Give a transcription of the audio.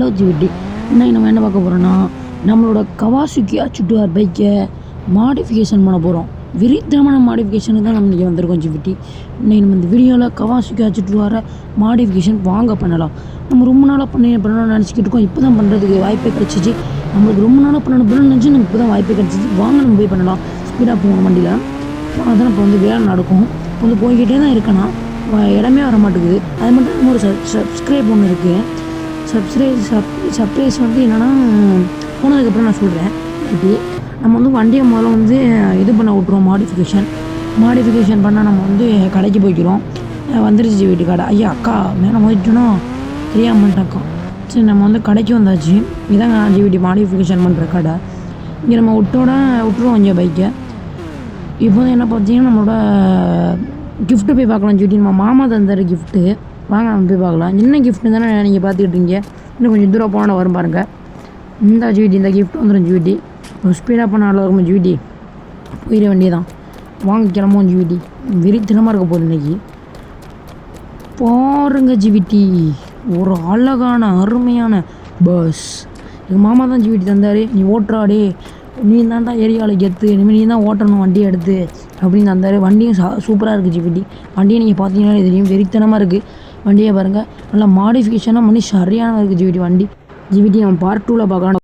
Hello ஜிவிடி, இன்னைக்கு நம்ம என்ன பார்க்க போகிறோன்னா, நம்மளோட கவாசுகி அச்சுட்டுவார் பைக்கை மாடிஃபிகேஷன் பண்ண போகிறோம். விரித்தமான மாடிஃபிகேஷனுக்கு தான் நம்ம இன்றைக்கி வந்திருக்கோம் ஜிவிடி. இன்னைக்கு நம்ம இந்த வீடியோவில் கவாசுகி அச்சுட்டுவார மாடிஃபிகேஷன் வாங்க பண்ணலாம். நம்ம ரொம்ப நாளாக பண்ணணும்னு நினச்சிக்கிட்டு இருக்கோம். இப்போ தான் பண்ணுறதுக்கு வாய்ப்பே கிடச்சிச்சு. நம்மளுக்கு ரொம்ப நாளாக பண்ணணும்னு நினச்சி நம்ம இப்போ தான் வாய்ப்பே கிடச்சிச்சு. வாங்க நம்ம போய் பண்ணலாம். ஸ்பீடாக போகணும் வண்டியில். அதான் இப்போ வந்து வேலை நடக்கும். இப்போ வந்து போய்கிட்டே தான் இருக்கணும். இடமே வர மாட்டேங்குது. அது மட்டும் நம்ம ஒரு சப்ஸ்கிரைப் ஒன்று இருக்குது. சர்ப்ரைஸ் வந்து என்னென்னா போனதுக்கப்புறம் நான் சொல்கிறேன். இப்படி நம்ம வந்து வண்டியை முதல்ல வந்து இது பண்ண விட்ருவோம். மாடிஃபிகேஷன் பண்ணால் நம்ம வந்து கடைக்கு போய்க்கிறோம். வந்துருச்சு வீட்டு கடை. ஐயா அக்கா மேலே மோதிட்டோன்னா தெரியாமட்டாக்கா. சரி, நம்ம வந்து கடைக்கு வந்தாச்சு. இதாங்க ஜிவிடி மாடிஃபிகேஷன் பண்ணுற கடை. இங்கே நம்ம விட்டுருவோம் இங்கே பைக்கை. இப்போ வந்து என்ன பார்த்தீங்கன்னா, நம்மளோட கிஃப்ட்டு போய் பார்க்கலாம் ஜிவிடி. நம்ம மாமா தந்தார் கிஃப்ட்டு. வாங்க நம்ம போய் பார்க்கலாம். என்ன கிஃப்ட்டு தானே நீங்கள் பார்த்துக்கிட்டீங்க. இன்னும் கொஞ்சம் தூரம் போனால் வரும் பாருங்கள். இந்த ஜிவிடி இந்த கிஃப்ட் வந்துடும் ஜிவிடி. ஒரு ஸ்பீடாக பண்ண நல்லா இருக்கும் ஜிவிடி. போயிட வேண்டியதான். வாங்க கிளம்புவோம் ஜிவிடி. வெறித்தனமாக இருக்க போகுது இன்றைக்கி. பாருங்க ஜிவிடி, ஒரு அழகான அருமையான பஸ். எங்கள் மாமா தான் ஜிவிடி தந்தார். நீ ஓட்டுறாடே, நீ தான்டா ஏரியாவில் கெத்து, இனிமேல் நீ தான் ஓட்டணும் வண்டியை எடுத்து அப்படின்னு தந்தார். வண்டியும் சூப்பராக இருக்குது ஜிவிடி. வண்டியை நீங்கள் பார்த்தீங்கன்னா தெரியும், வெறித்தனமாக இருக்குது. வண்டியை பாருங்கள், நல்லா மாடிஃபிகேஷனாக பண்ணி சரியான இருக்குது ஜிவிடி வண்டி. ஜிவிடி நம்ம பார்ட் 2ல் பார்க்கலாம்.